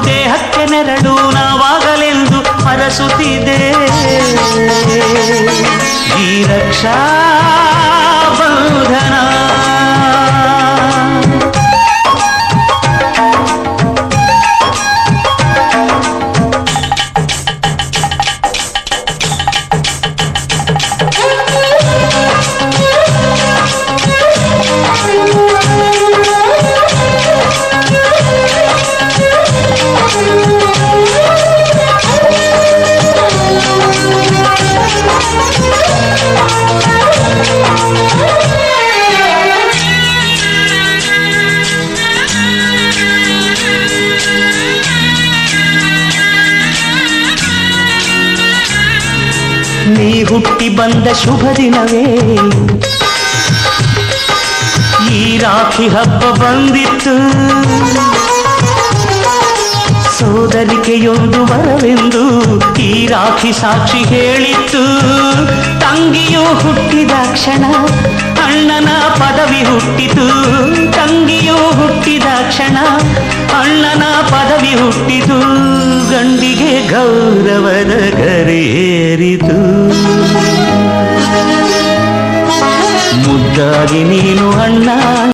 ದೇಹಕ್ಕೆ ನೆರಳು ನಾವಾಗಲೆಂದು ಹರಸುತ್ತಿದೆ ಈ ರಕ್ಷಾ ಬಂಧನ. ನೀ ಹುಟ್ಟಿ ಬಂದ ಶುಭ ದಿನವೇ ಈ ರಾಖಿ ಹಬ್ಬ ಬಂದಿತ್ತು. ಸೋದರಿಕೆಯೊಂದು ವರವೆಂದು ಈ ರಾಖಿ ಸಾಕ್ಷಿ ಹೇಳಿತ್ತು. ತಂಗಿಯು ಹುಟ್ಟಿದ ಕ್ಷಣ ಅಣ್ಣನ ಪದವಿ ಹುಟ್ಟಿತು. ತಂಗಿಯು ಹುಟ್ಟಿದ ಕ್ಷಣ ಅಣ್ಣನ ಪದವಿ ಹುಟ್ಟಿತು. ಗಂಡಿಗೆ ಗೌರವದ ಗರಿಯೇರಿತು. ಮುದ್ದಾಗಿ ನೀನು ಅಣ್ಣ